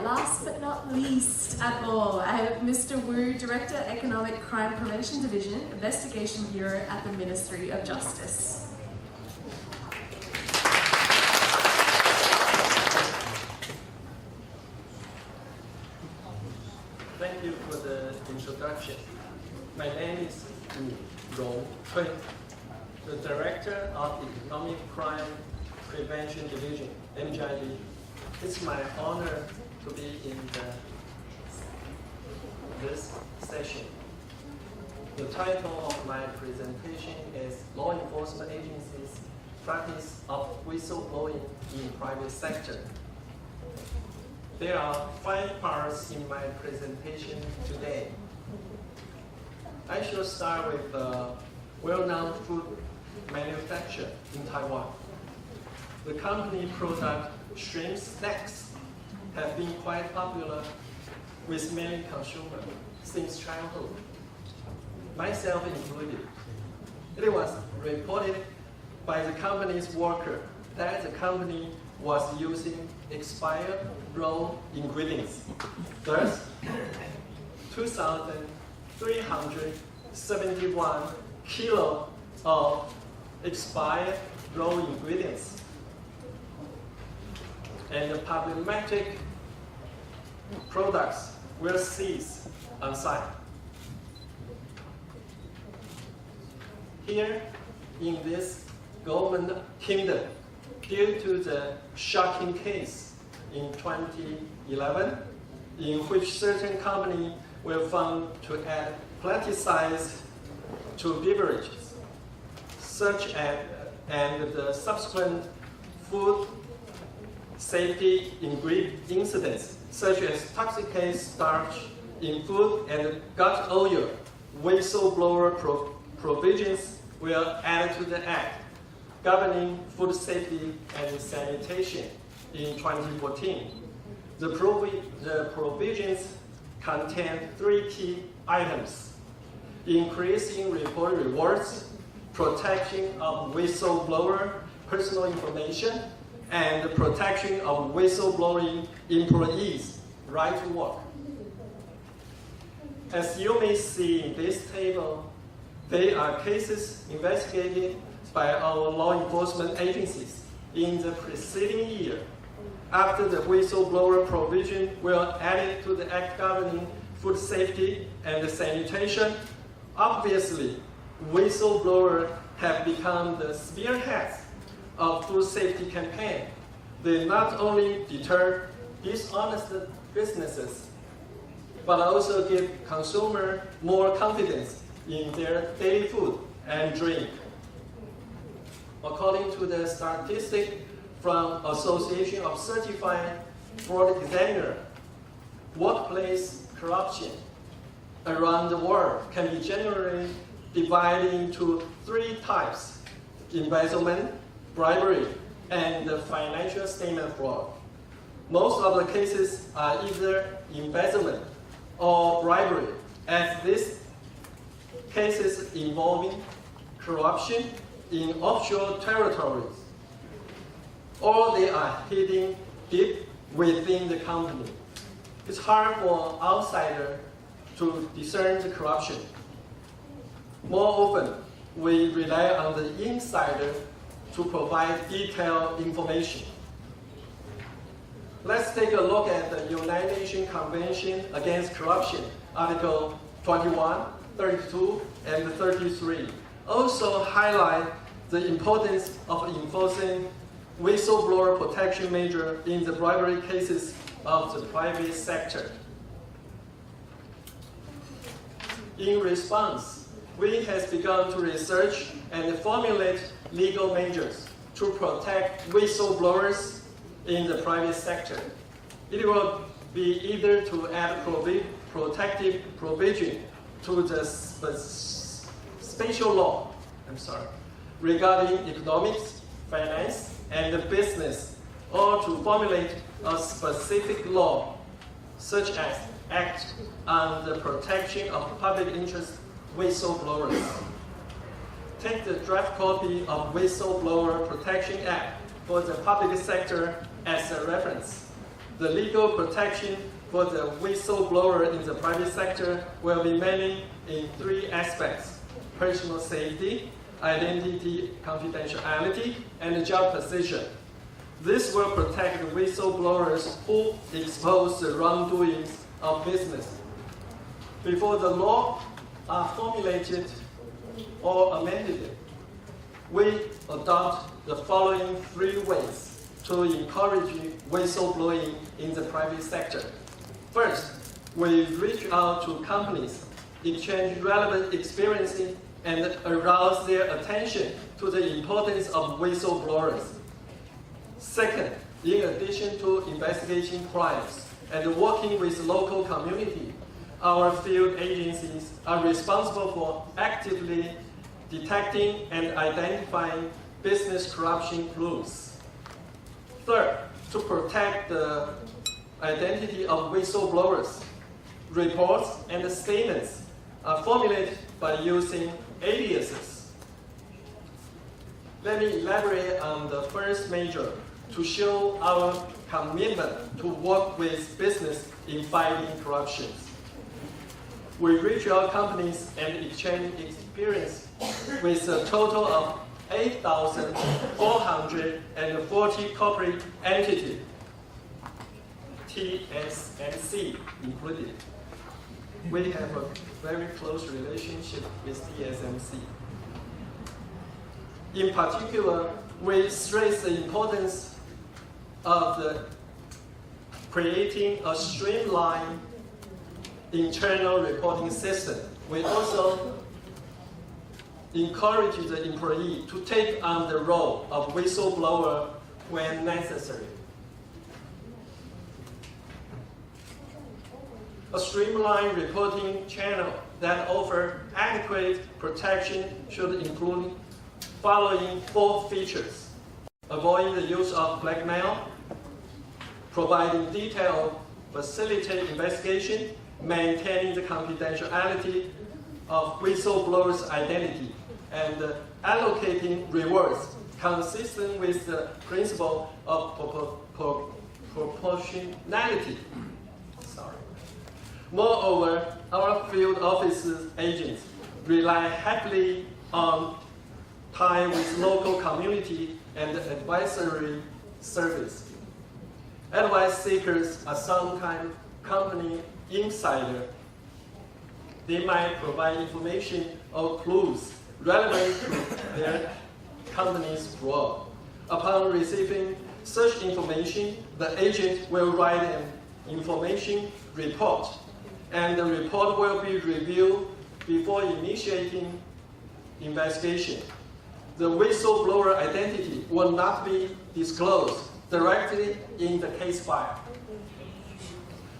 last but not least at all, I have Mr. Wu, Director, Economic Crime Prevention Division, Investigation Bureau at the Ministry of Justice. Thank you for the introduction. My name is Wu Rong Cui, the Director of the Economic Crime Prevention Division, MGID. It's my honor to be in this session. The title of my presentation is Law Enforcement Agencies' Practice of Whistleblowing in Private Sector. There are 5 parts in my presentation today. I shall start with a well-known food manufacturer in Taiwan. The company product shrimp snacks have been quite popular with many consumers since childhood, myself included. It was reported by the company's worker that the company was using expired raw ingredients. Thus, 2,371 kilos of expired raw ingredients and the problematic products were seized on site. Here in this government kingdom, due to the shocking case in 2011, in which certain companies were found to add pesticides to beverages, such as and the subsequent food safety incidents, such as toxic starch in food and gut oil, whistleblower provisions were added to the Act governing food safety and sanitation in 2014. The provisions contain 3 key items: increasing report rewards, protection of whistleblower personal information, and the protection of whistleblowing employees' right to work. As you may see in this table, there are cases investigated by our law enforcement agencies in the preceding year after the whistleblower provision were added to the Act governing food safety and sanitation. Obviously, whistleblowers have become the spearheads of food safety campaign. They not only deter dishonest businesses, but also give consumers more confidence in their daily food and drink. According to the statistic from Association of Certified Fraud Examiners, workplace corruption around the world can be generally divided into 3 types: embezzlement, bribery, and the financial statement fraud. Most of the cases are either embezzlement or bribery, as these cases involving corruption in offshore territories, or they are hidden deep within the company. It's hard for outsiders to discern the corruption. More often, we rely on the insider to provide detailed information. Let's take a look at the United Nations Convention Against Corruption, Article 21, 32, and 33. Also highlight the importance of enforcing whistleblower protection measures in the bribery cases of the private sector. In response, we have begun to research and formulate legal measures to protect whistleblowers in the private sector. It will be either to add protective provision to the special law regarding economics, finance, and business, or to formulate a specific law, such as Act on the Protection of Public Interest Whistleblowers. Take the draft copy of Whistleblower Protection Act for the public sector as a reference. the legal protection for the whistleblower in the private sector will be mainly in three aspects: personal safety, identity confidentiality, and job position. This will protect the whistleblowers who expose the wrongdoings of business. Before the law are formulated or amended, we adopt the following three ways to encourage whistleblowing in the private sector. First, we reach out to companies, exchange relevant experiences, and arouse their attention to the importance of whistleblowers. Second, in addition to investigating crimes and working with local community, our field agencies are responsible for actively detecting and identifying business corruption clues. Third, to protect the identity of whistleblowers, reports and statements are formulated by using aliases. Let me elaborate on the first measure to show our commitment to work with business in fighting corruption. We reach out companies and exchange experience with a total of 8,440 corporate entities, TSMC included. We have a very close relationship with TSMC. In particular, we stress the importance of creating a streamlined internal reporting system. We also encourage the employee to take on the role of whistleblower when necessary. A streamlined reporting channel that offers adequate protection should include following 4 features: avoiding the use of blackmail, providing detailed facilitate investigation, maintaining the confidentiality of whistleblowers' identity, and allocating rewards consistent with the principle of proportionality. Moreover, our field offices agents rely heavily on time with local community and advisory service. Advice seekers are sometimes company insider. They might provide information or clues relevant to their company's role. Upon receiving such information, the agent will write an information report, and the report will be reviewed before initiating investigation. The whistleblower identity will not be disclosed directly in the case file.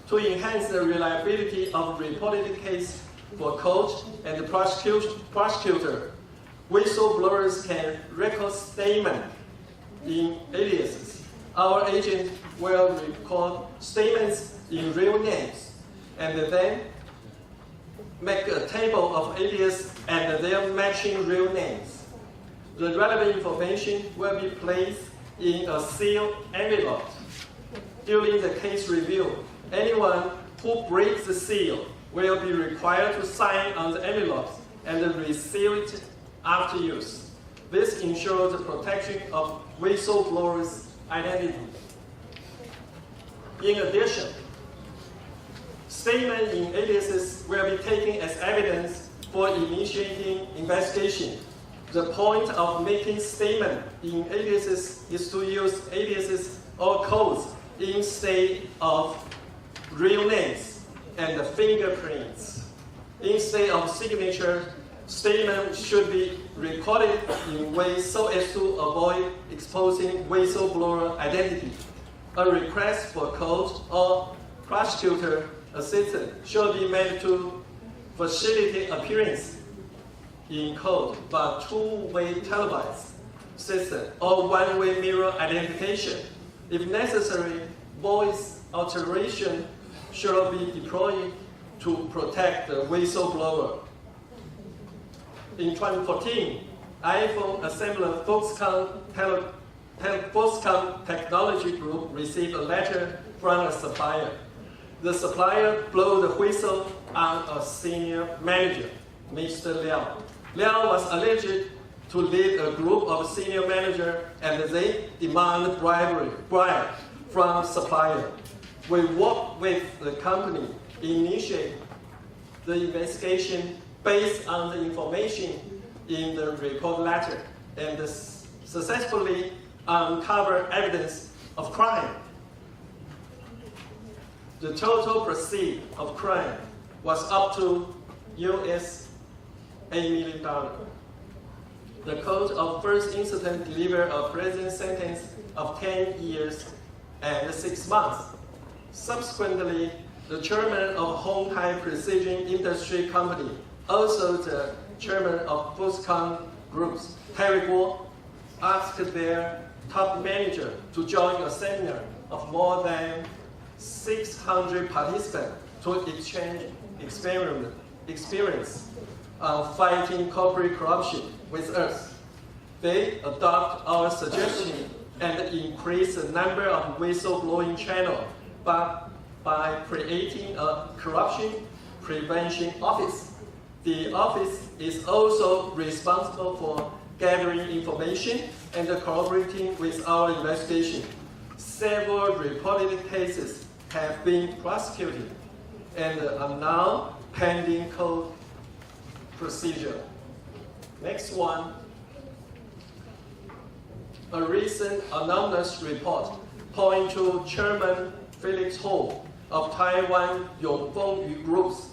To enhance the reliability of reported case for court and the prosecutor, whistleblowers can record statements in aliases. Our agent will record statements in real names and then make a table of alias and their matching real names. The relevant information will be placed in a sealed envelope. During the case review, anyone who breaks the seal will be required to sign on the envelopes and reseal it after use. This ensures the protection of whistleblowers' identity. In addition, statements in aliases will be taken as evidence for initiating investigation. The point of making statements in aliases is to use aliases or codes instead of real names and fingerprints. Instead of signature, statements should be recorded in ways so as to avoid exposing whistleblower identity. A request for code or prosecutor assistance should be made to facilitate appearance in code by two-way televised system or one-way mirror identification. If necessary, voice alteration should be deployed to protect the whistleblower. In 2014, iPhone assembler Foxconn Technology Group received a letter from a supplier. The supplier blew the whistle on a senior manager, Mr. Liao. Liao was alleged to lead a group of senior managers and they demand bribe from supplier. We worked with the company, initiate the investigation based on the information in the report letter and successfully uncovered evidence of crime. The total proceeds of crime was up to US $8 million. The court of first instance delivered a prison sentence of 10 years and 6 months. Subsequently, the chairman of Hong Tai Precision Industry Company, also the chairman of Foxconn Groups, Terry Guo, asked their top manager to join a seminar of more than 600 participants to exchange experience on fighting corporate corruption with us. They adopt our suggestion and increase the number of whistleblowing channels by creating a corruption prevention office. The office is also responsible for gathering information and cooperating with our investigation. Several reported cases have been prosecuted and are now pending court procedure. Next one. A recent anonymous report points to Chairman Felix Ho of Taiwan Yongfeng Groups.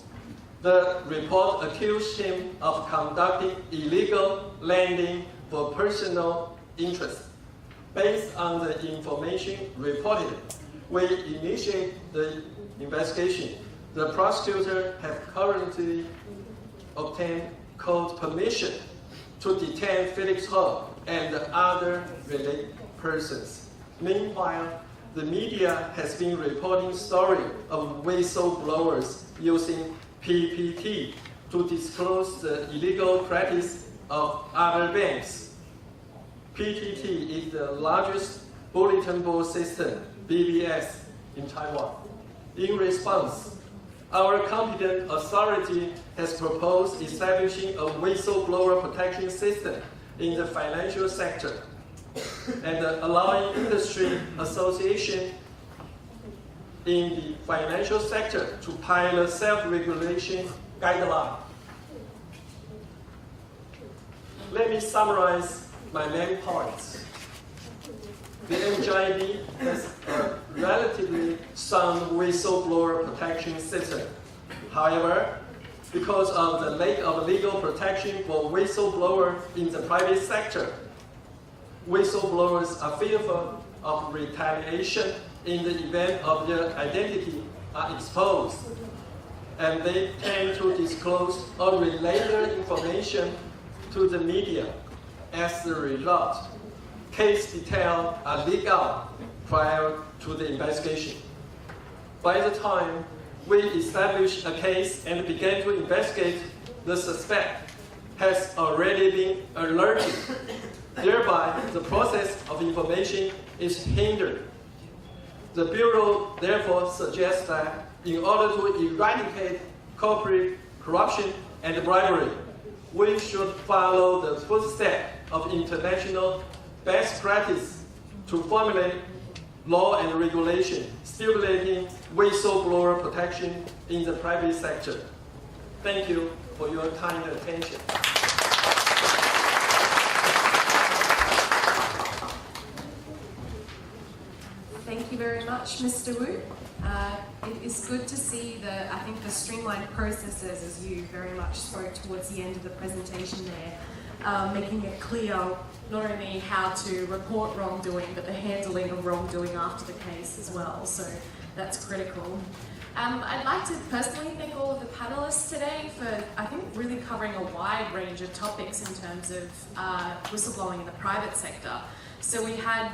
The report accused him of conducting illegal lending for personal interest. Based on the information reported, we initiate the investigation. The prosecutor has currently obtained court permission to detain Felix Ho and other related persons. Meanwhile, the media has been reporting stories of whistleblowers using PPT to disclose the illegal practice of other banks. PTT is the largest bulletin board system, BBS, in Taiwan. In response, our competent authority has proposed establishing a whistleblower protection system in the financial sector and allowing industry association in the financial sector to pilot self-regulation guidelines. Let me summarize my main points. The MGIB has a relatively sound whistleblower protection system. However, because of the lack of legal protection for whistleblowers in the private sector, whistleblowers are fearful of retaliation in the event of their identity are exposed, and they tend to disclose unrelated information to the media. As a result, case details are leaked out prior to the investigation. By the time we establish a case and begin to investigate, the suspect has already been alerted. Thereby, the process of information is hindered. The Bureau therefore suggests that in order to eradicate corporate corruption and bribery, we should follow the footsteps of international best practice to formulate law and regulation stimulating whistleblower protection in the private sector. Thank you for your kind attention. Thank you very much, Mr. Wu. It is good to see the streamlined processes, as you very much spoke towards the end of the presentation there, making it clear not only how to report wrongdoing, but the handling of wrongdoing after the case as well. So that's critical. I'd like to personally thank all of the panelists today for, I think, really covering a wide range of topics in terms of whistleblowing in the private sector. So we had,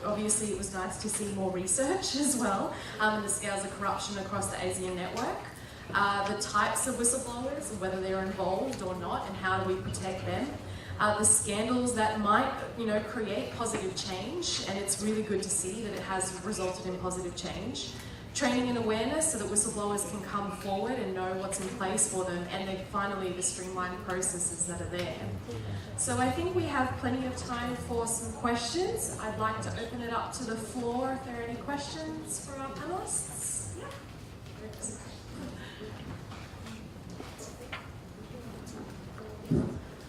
obviously it was nice to see more research as well, in the scales of corruption across the ASEAN network, the types of whistleblowers and whether they're involved or not and how do we protect them. the scandals that might, create positive change, and it's really good to see that it has resulted in positive change. Training and awareness so that whistleblowers can come forward and know what's in place for them, and then finally the streamlined processes that are there. So I think we have plenty of time for some questions. I'd like to open it up to the floor if there are any questions for our panelists. Yeah.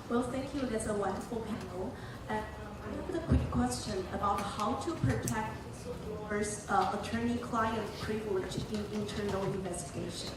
Well, thank you. That's a wonderful panel. I have a quick question about how to protect whistleblowers' attorney-client privilege in internal investigation.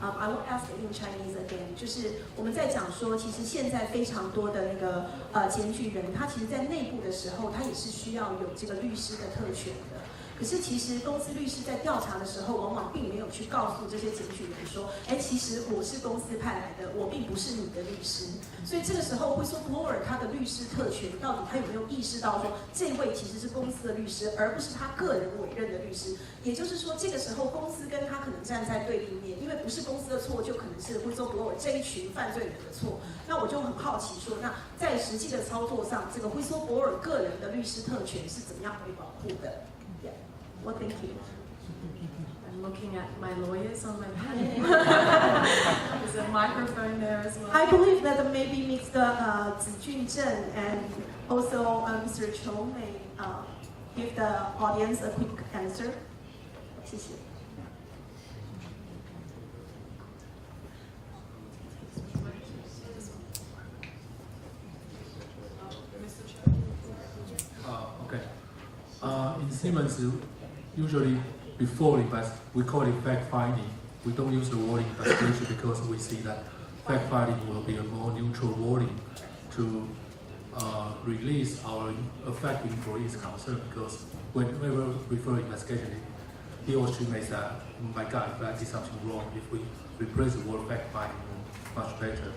I will ask in Chinese again. 就是我们在讲说，其实现在非常多的那个检举人，他其实在内部的时候，他也是需要有这个律师的特权的。可是其实公司律师在调查的时候，往往并没有去告诉这些检举人说，其实我是公司派来的，我并不是你的律师。所以这个时候 whistleblower 他的律师特权，到底他有没有意识到说，这位其实是公司的律师，而不是他个人委任的律师？也就是说，这个时候公司跟他可能站在对立面，因为不是公司的错，就可能是 whistleblower 这一群犯罪人的错。那我就很好奇说，那在实际的操作上，这个 whistleblower 个人的律师特权是怎么样被保护的？ Well, thank you. I'm looking at my lawyers on my panel. There's a microphone there as well. I believe that maybe Mr. Zi Junzhen and also Mr. Chou may give the audience a quick answer. 谢谢。In Siemens, usually before we call it fact-finding. We don't use the word investigation because we see that fact-finding will be a more neutral wording to release our affected employees' concern. Because whenever we refer investigation, he or she may say, "My God, if I did something wrong, if we replace the word fact-finding, much better."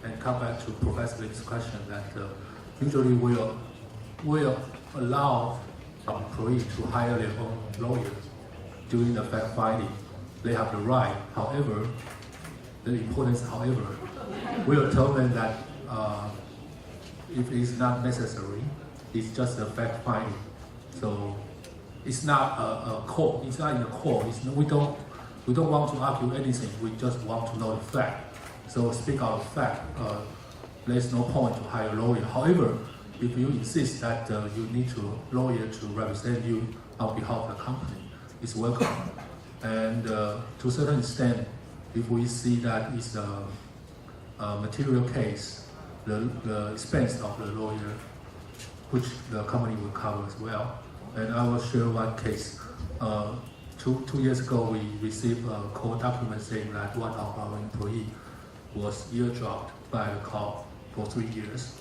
And come back to Professor Lim's question that usually we'll allow our employees to hire their own lawyer during the fact-finding. They have the right. However, the importance, we'll tell them that if it's not necessary, it's just a fact-finding. So it's not a court. It's not in the court. We don't want to argue anything. We just want to know the fact. So speak out of fact. There's no point to hire a lawyer. However, if you insist that you need a lawyer to represent you on behalf of the company, it's welcome. And to a certain extent, if we see that it's a material case, the expense of the lawyer, which the company will cover as well. And I will share one case. Two years ago, we received a court document saying that one of our employees was eardropped by the court for 3 years.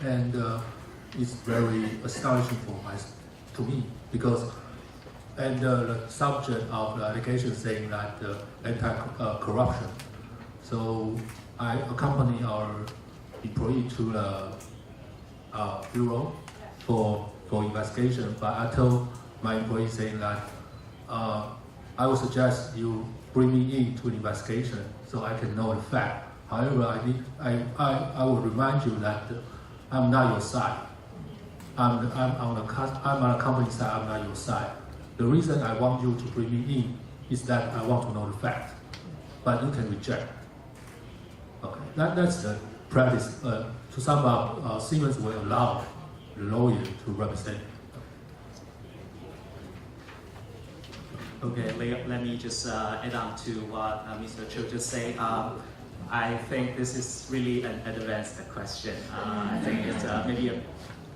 And it's very astonishing to me because the subject of the allegation saying that anti-corruption. So I accompany our employee to the bureau for investigation, but I told my employee saying that I would suggest you bring me in to the investigation so I can know the fact. However, I will remind you that I'm not your side. I'm on the company side. I'm not your side. The reason I want you to bring me in is that I want to know the fact. But you can reject. Okay, that's the practice. To sum up, Siemens will allow the lawyer to represent. Okay, let me just add on to what Mr. Chiu just said. I think this is really an advanced question. I think it's maybe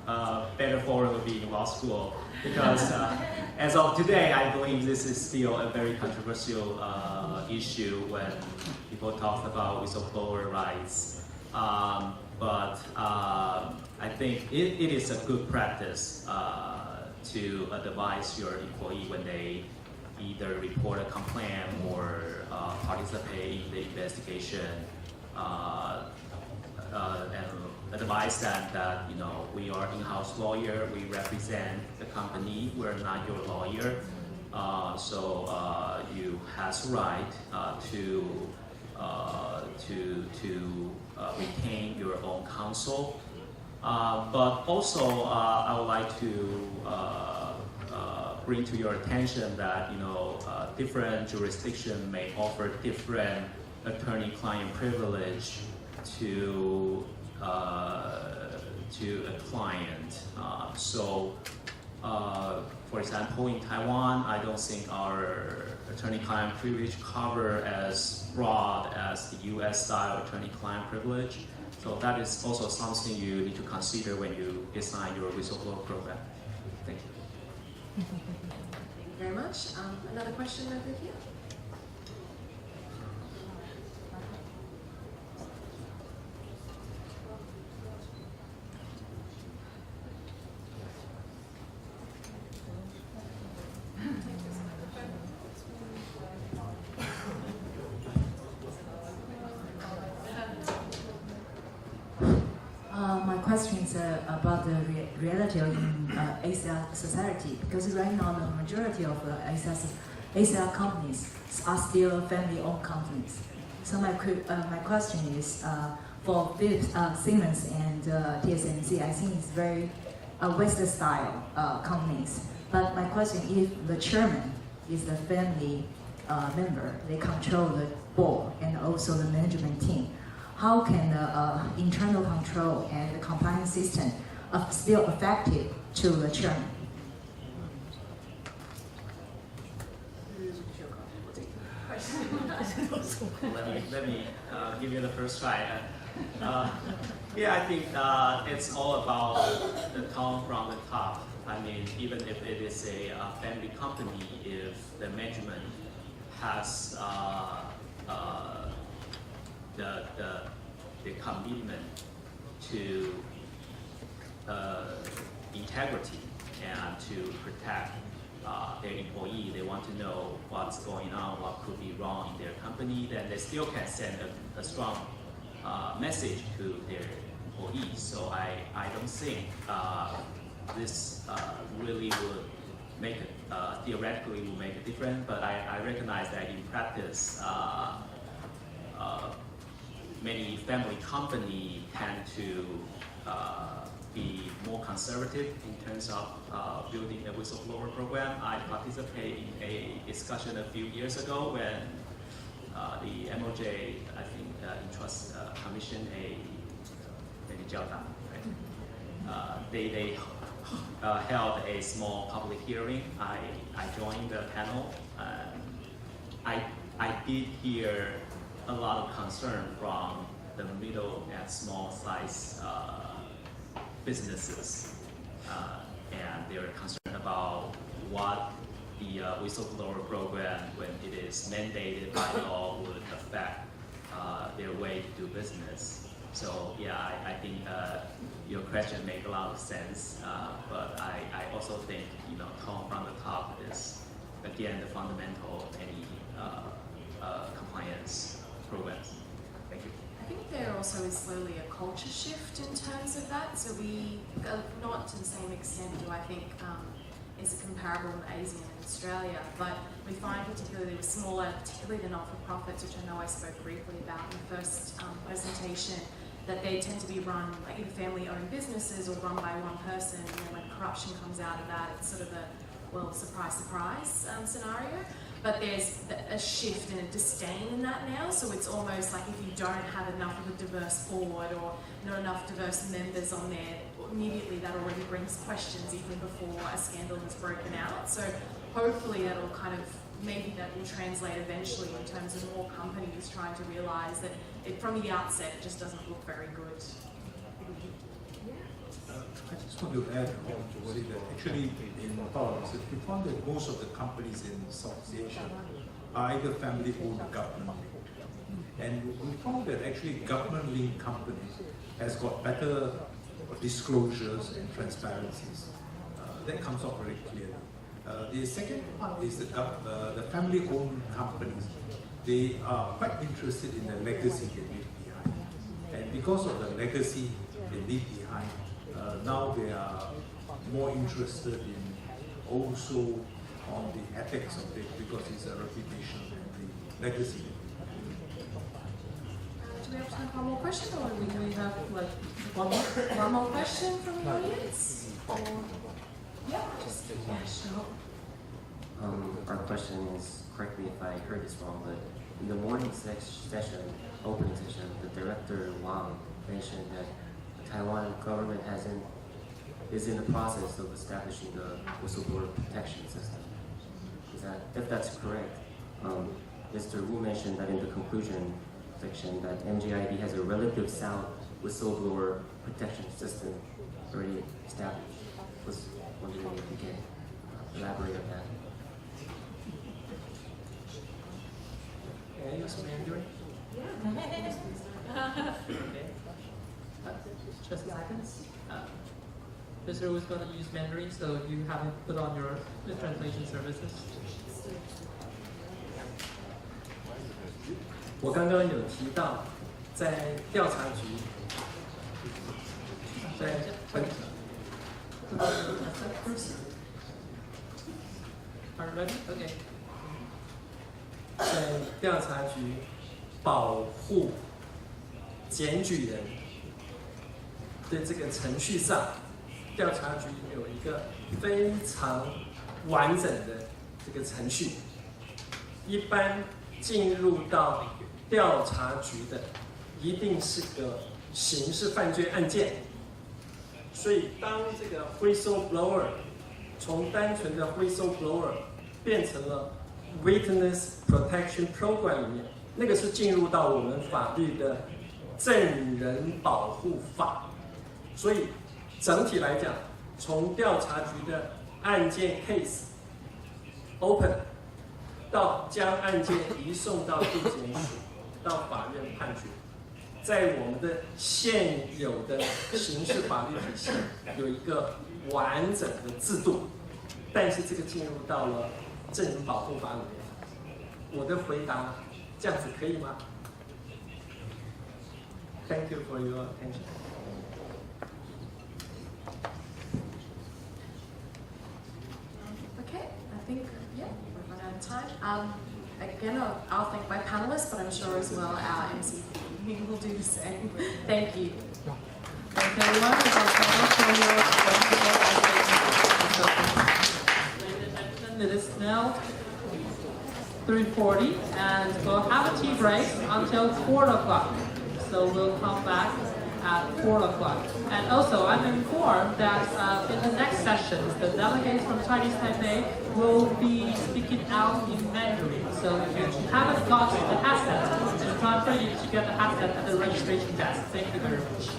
a better forum would be in law school because as of today, I believe this is still a very controversial issue when people talk about whistleblower rights. But I think it is a good practice to advise your employee when they either report a complaint or participate in the investigation, and advise them that we are in-house lawyer, we represent the company, we're not your lawyer, so you has right to retain your own counsel. But also, I would like to bring to your attention that different jurisdiction may offer different attorney-client privilege to a client. For example, in Taiwan, I don't think our attorney-client privilege cover as broad as the U.S.-style attorney-client privilege. So that is also something you need to consider when you design your whistleblower program. Thank you. Thank you very much. Another question over here. My question is about the reality in ACL society, because right now the majority of ACL companies are still family-owned companies. So my question is, for Philips, Siemens and TSMC, I think it's very Western-style companies. But my question, if the chairman is the family member, they control the board and also the management team, how can the internal control and the compliance system still effective to the chairman? Let me give you the first try. Yeah, I think it's all about the tone from the top. I mean, even if it is a family company, if the management has the commitment to integrity and to protect their employee, they want to know what's going on, what could be wrong in their company, then they still can send a strong message to their employees. So I don't think this really would make it, theoretically will make a difference, but I recognize that in practice, many family companies tend to be more conservative in terms of building a whistleblower program. I participated in a discussion a few years ago when the MOJ, I think, Interest Commission, they held a small public hearing. I joined the panel. I did hear a lot of concern from the middle and small size businesses, and they are concerned about what the whistleblower program, when it is mandated by law, would affect their way to do business. So yeah, I think your question makes a lot of sense, but I also think tone from the top is again the fundamental of any compliance programs. Thank you. I think there also is slowly a culture shift in terms of that. So we, not to the same extent do I think is comparable in ASEAN and Australia, but we find particularly with smaller, particularly the not-for-profits, which I know I spoke briefly about in the first presentation, that they tend to be run like either family-owned businesses or run by one person, and when corruption comes out of that, it's sort of a, well, surprise, surprise scenario. But there's a shift and a disdain in that now, so it's almost like if you don't have enough of a diverse board or not enough diverse members on there, immediately that already brings questions even before a scandal has broken out. So hopefully that'll kind of, maybe that will translate eventually in terms of more companies trying to realise that from the outset it just doesn't look very good. I just want to add on to what actually in Taurus, we found that most of the companies in Southeast Asia are either family-owned or government-owned. And we found that actually government-linked companies has got better disclosures and transparencies. That comes out very clearly. The second part is the family-owned companies. They are quite interested in the legacy they leave behind. And because of the legacy they leave behind, now they are more interested in also on the ethics of it because it's a reputation and the legacy. we have time for one more question, or do we have like one more question from the audience? Or, yeah, sure. Our question is, correct me if I heard this wrong, but in the morning session, opening session, the director Wang mentioned that the Taiwan government is in the process of establishing the whistleblower protection system. If that's correct, Mr. Wu mentioned that in the conclusion section that MJID has a relative sound whistleblower protection system already established. Was wondering if you can elaborate on that. Can I use Mandarin? Yeah. Okay. Just seconds. Mr. Wu is going to use Mandarin, so you haven't put on your translation services. 我刚刚有提到，在调查局，在本 Are you ready? Okay. 在调查局保护检举人的这个程序上，调查局有一个非常完整的这个程序。一般进入到调查局的，一定是个刑事犯罪案件。所以，当这个 whistleblower 从单纯的 whistleblower 变成了 Witness Protection Program 里面，那个是进入到我们法律的证人保护法。所以整体来讲，从调查局的案件 case open 到将案件移送到地检署，到法院判决，在我们的现有的刑事法律体系有一个完整的制度，但是这个进入到了证人保护法里面。我的回答这样子可以吗 ？Thank you for your attention. Okay, I think, yeah, we've run out of time. Again, I'll thank my panelists, but I'm sure as well our MC will do the same. Thank you. Thank you everyone. Ladies and gentlemen, it is now 3:40, and we'll have a tea break until 4 o'clock. So we'll come back at 4 o'clock. And also, I'm informed that in the next sessions, the delegates from Chinese Taipei will be speaking out in Mandarin. So if you haven't got the headset, it's time for you to get the headset at the registration desk. Thank you very much.